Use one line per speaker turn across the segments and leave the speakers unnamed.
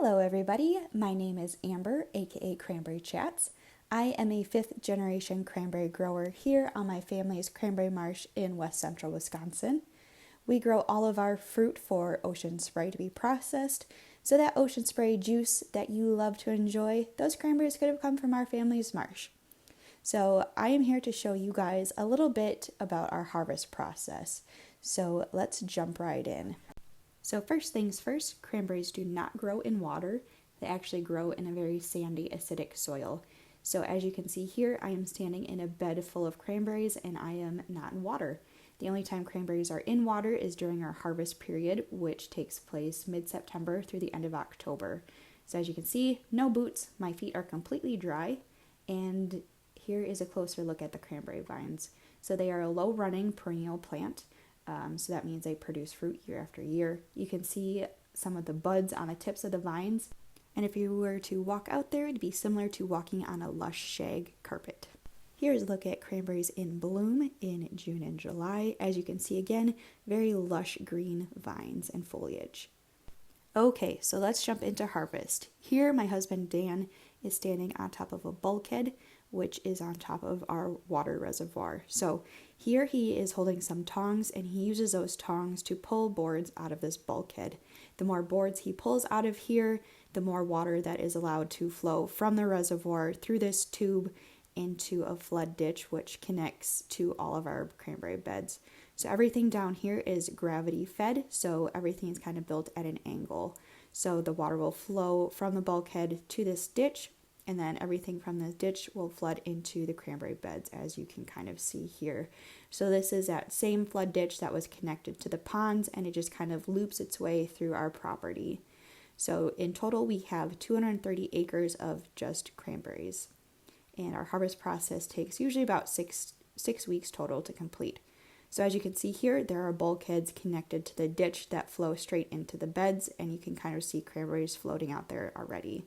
Hello everybody, my name is Amber, aka Cranberry Chats. I am a 5th generation cranberry grower here on my family's cranberry marsh in west central Wisconsin. We grow all of our fruit for ocean spray to be processed, so that ocean spray juice that you love to enjoy, those cranberries could have come from our family's marsh. So I am here to show you guys a little bit about our harvest process. So let's jump right in. So first things first, cranberries do not grow in water. They actually grow in a very sandy, acidic soil. So as you can see here, I am standing in a bed full of cranberries and I am not in water. The only time cranberries are in water is during our harvest period, which takes place mid-September through the end of October. So as you can see, no boots, my feet are completely dry, and here is a closer look at the cranberry vines. So they are a low-running perennial plant. So that means they produce fruit year after year. You can see some of the buds on the tips of the vines. And if you were to walk out there, it'd be similar to walking on a lush shag carpet. Here's a look at cranberries in bloom in June and July. As you can see again, very lush green vines and foliage. Okay, so let's jump into harvest. Here, my husband Dan is standing on top of a bulkhead, which is on top of our water reservoir. So here he is holding some tongs, and he uses those tongs to pull boards out of this bulkhead. The more boards he pulls out of here, the more water that is allowed to flow from the reservoir through this tube into a flood ditch, which connects to all of our cranberry beds. So everything down here is gravity fed, so everything is kind of built at an angle. So the water will flow from the bulkhead to this ditch, and then everything from the ditch will flood into the cranberry beds, as you can kind of see here. So this is that same flood ditch that was connected to the ponds, and it just kind of loops its way through our property. So in total, we have 230 acres of just cranberries. And our harvest process takes usually about six weeks total to complete. So as you can see here, there are bulkheads connected to the ditch that flow straight into the beds, and you can kind of see cranberries floating out there already.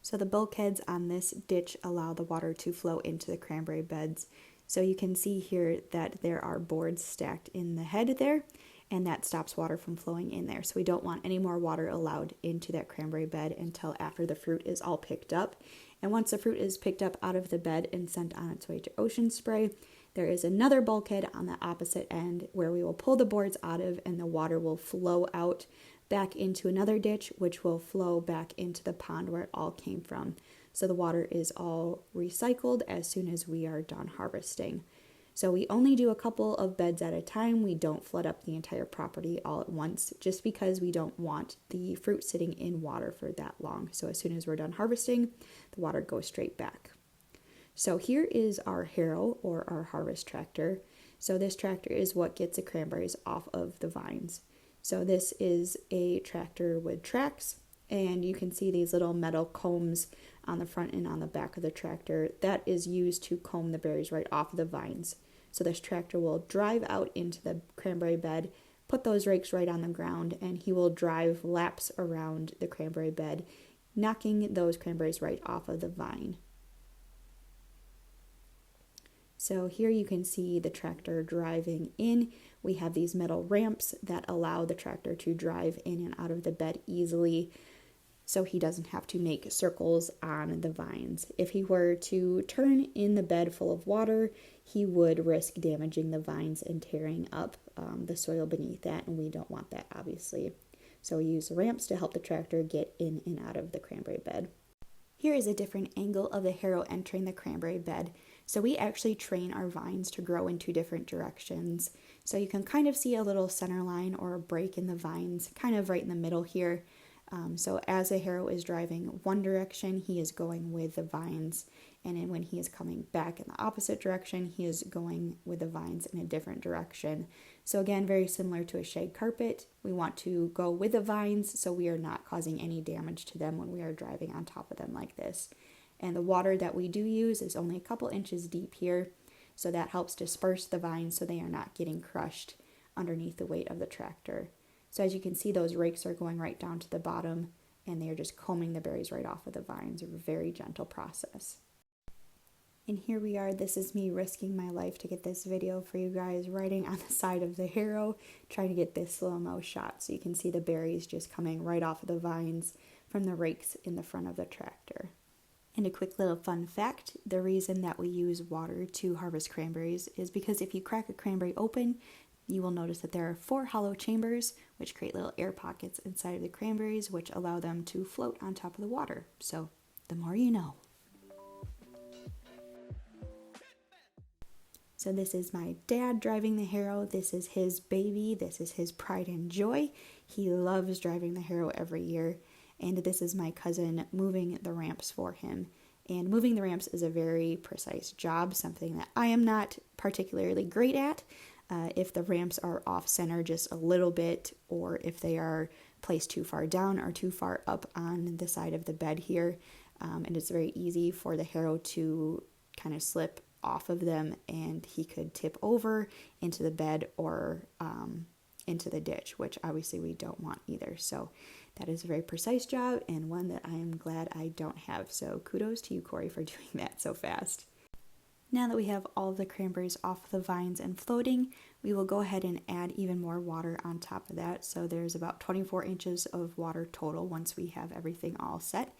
So the bulkheads on this ditch allow the water to flow into the cranberry beds. So you can see here that there are boards stacked in the head there, and that stops water from flowing in there. So we don't want any more water allowed into that cranberry bed until after the fruit is all picked up. And once the fruit is picked up out of the bed and sent on its way to ocean spray, there is another bulkhead on the opposite end where we will pull the boards out of, and the water will flow out back into another ditch, which will flow back into the pond where it all came from. So the water is all recycled as soon as we are done harvesting. So we only do a couple of beds at a time. We don't flood up the entire property all at once, just because we don't want the fruit sitting in water for that long. So as soon as we're done harvesting, the water goes straight back. So here is our harrow, or our harvest tractor. So this tractor is what gets the cranberries off of the vines. So this is a tractor with tracks, and you can see these little metal combs on the front and on the back of the tractor. That is used to comb the berries right off of the vines. So this tractor will drive out into the cranberry bed, put those rakes right on the ground, and he will drive laps around the cranberry bed, knocking those cranberries right off of the vine. So here you can see the tractor driving in. We have these metal ramps that allow the tractor to drive in and out of the bed easily, so he doesn't have to make circles on the vines. If he were to turn in the bed full of water, he would risk damaging the vines and tearing up the soil beneath that, and we don't want that, obviously. So we use ramps to help the tractor get in and out of the cranberry bed. Here is a different angle of the harrow entering the cranberry bed. So we actually train our vines to grow in 2 different directions. So you can kind of see a little center line or a break in the vines, kind of right in the middle here. So as the harrow is driving one direction, he is going with the vines. And then when he is coming back in the opposite direction, he is going with the vines in a different direction. So again, very similar to a shag carpet. We want to go with the vines so we are not causing any damage to them when we are driving on top of them like this. And the water that we do use is only a couple inches deep here, so that helps disperse the vines so they are not getting crushed underneath the weight of the tractor. So as you can see, those rakes are going right down to the bottom, and they are just combing the berries right off of the vines. A very gentle process. And here we are, this is me risking my life to get this video for you guys, riding on the side of the harrow, trying to get this slow-mo shot so you can see the berries just coming right off of the vines from the rakes in the front of the tractor. And a quick little fun fact, the reason that we use water to harvest cranberries is because if you crack a cranberry open, you will notice that there are 4 hollow chambers, which create little air pockets inside of the cranberries, which allow them to float on top of the water. So, the more you know. So this is my dad driving the harrow. This is his baby. This is his pride and joy. He loves driving the harrow every year. And this is my cousin moving the ramps for him. And moving the ramps is a very precise job, something that I am not particularly great at. If the ramps are off center just a little bit, or if they are placed too far down or too far up on the side of the bed here, and it's very easy for the harrow to kind of slip off of them, and he could tip over into the bed or into the ditch, which obviously we don't want either. So that is a very precise job, and one that I am glad I don't have. So kudos to you, Corey, for doing that so fast. Now that we have all of the cranberries off the vines and floating, we will go ahead and add even more water on top of that. So there's about 24 inches of water total once we have everything all set.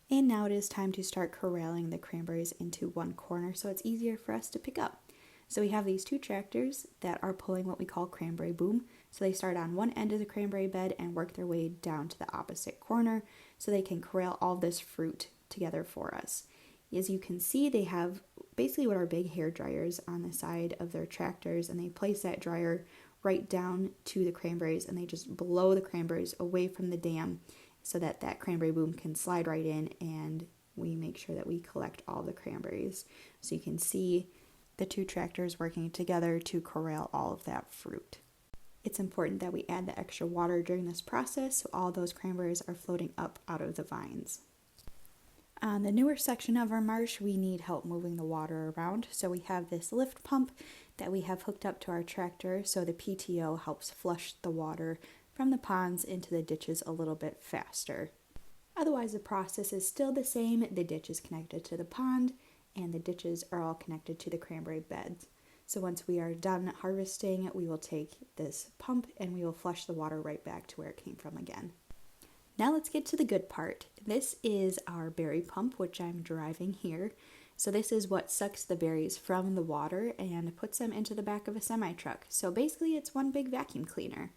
And now it is time to start corralling the cranberries into one corner so it's easier for us to pick up. So we have these 2 tractors that are pulling what we call Cranberry Boom. So they start on one end of the cranberry bed and work their way down to the opposite corner so they can corral all this fruit together for us. As you can see, they have basically what are big hair dryers on the side of their tractors, and they place that dryer right down to the cranberries, and they just blow the cranberries away from the dam so that that cranberry boom can slide right in, and we make sure that we collect all the cranberries. So you can see the 2 tractors working together to corral all of that fruit. It's important that we add the extra water during this process so all those cranberries are floating up out of the vines. On the newer section of our marsh, we need help moving the water around, so we have this lift pump that we have hooked up to our tractor so the PTO helps flush the water from the ponds into the ditches a little bit faster. Otherwise, the process is still the same. The ditch is connected to the pond, and the ditches are all connected to the cranberry beds. So once we are done harvesting, we will take this pump and we will flush the water right back to where it came from again. Now let's get to the good part. This is our berry pump, which I'm driving here. So this is what sucks the berries from the water and puts them into the back of a semi-truck. So basically it's one big vacuum cleaner.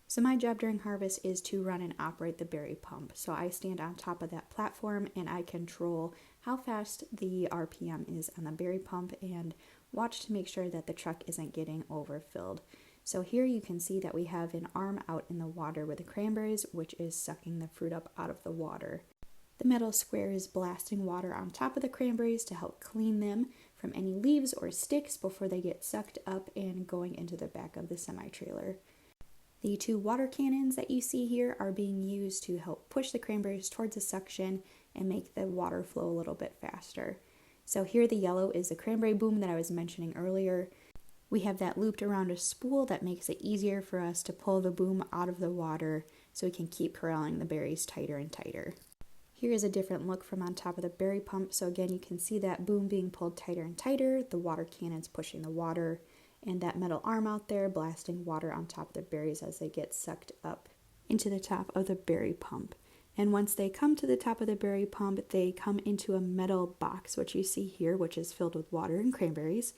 So my job during harvest is to run and operate the berry pump. So I stand on top of that platform and I control how fast the RPM is on the berry pump and watch to make sure that the truck isn't getting overfilled. So here you can see that we have an arm out in the water with the cranberries, which is sucking the fruit up out of the water. The metal square is blasting water on top of the cranberries to help clean them from any leaves or sticks before they get sucked up and going into the back of the semi-trailer. The 2 water cannons that you see here are being used to help push the cranberries towards the suction and make the water flow a little bit faster. So here the yellow is the cranberry boom that I was mentioning earlier. We have that looped around a spool that makes it easier for us to pull the boom out of the water so we can keep corralling the berries tighter and tighter. Here is a different look from on top of the berry pump. So again, you can see that boom being pulled tighter and tighter, the water cannons pushing the water, and that metal arm out there blasting water on top of the berries as they get sucked up into the top of the berry pump. And once they come to the top of the berry pump, they come into a metal box, which you see here, which is filled with water and cranberries.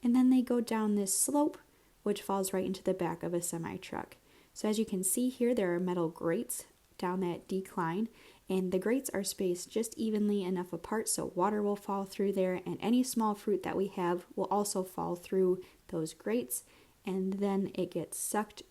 And then they go down this slope, which falls right into the back of a semi-truck. So as you can see here, there are metal grates down that decline, and the grates are spaced just evenly enough apart so water will fall through there, and any small fruit that we have will also fall through those grates, and then it gets sucked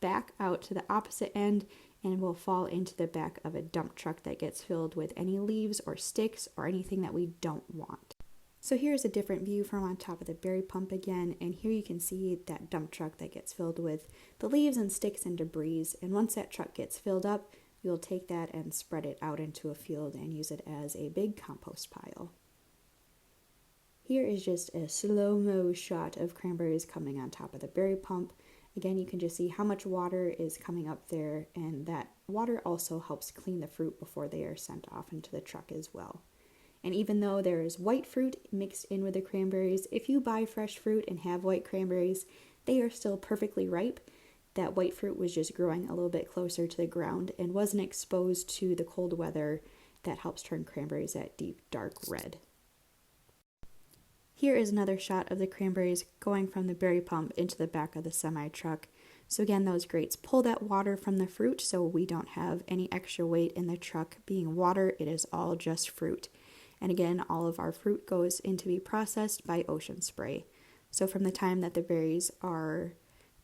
back out to the opposite end and will fall into the back of a dump truck that gets filled with any leaves or sticks or anything that we don't want. So here's a different view from on top of the berry pump again, and here you can see that dump truck that gets filled with the leaves and sticks and debris, and once that truck gets filled up, we will take that and spread it out into a field and use it as a big compost pile. Here is just a slow-mo shot of cranberries coming on top of the berry pump. Again, you can just see how much water is coming up there, and that water also helps clean the fruit before they are sent off into the truck as well. And even though there is white fruit mixed in with the cranberries, if you buy fresh fruit and have white cranberries, they are still perfectly ripe. That white fruit was just growing a little bit closer to the ground and wasn't exposed to the cold weather that helps turn cranberries that deep, dark red. Here is another shot of the cranberries going from the berry pump into the back of the semi-truck. So again, those grates pull that water from the fruit, so we don't have any extra weight in the truck being water. It is all just fruit. And again, all of our fruit goes in to be processed by ocean spray. So from the time that the berries are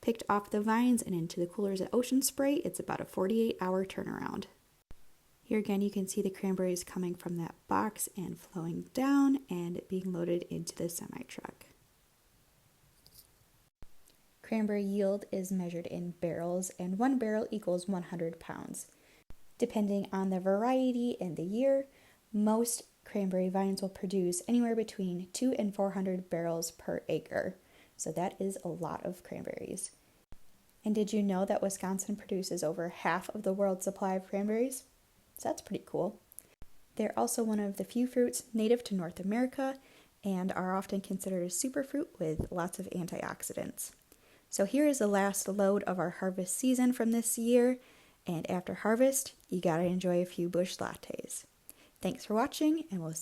picked off the vines and into the coolers at Ocean Spray, it's about a 48-hour turnaround. Here again, you can see the cranberries coming from that box and flowing down and being loaded into the semi-truck. Cranberry yield is measured in barrels, and 1 barrel equals 100 pounds. Depending on the variety and the year, most cranberry vines will produce anywhere between 200 and 400 barrels per acre. So that is a lot of cranberries. And did you know that Wisconsin produces over half of the world's supply of cranberries? So that's pretty cool. They're also one of the few fruits native to North America and are often considered a superfruit with lots of antioxidants. So here is the last load of our harvest season from this year, and after harvest, you gotta enjoy a few bush lattes. Thanks for watching, and we'll see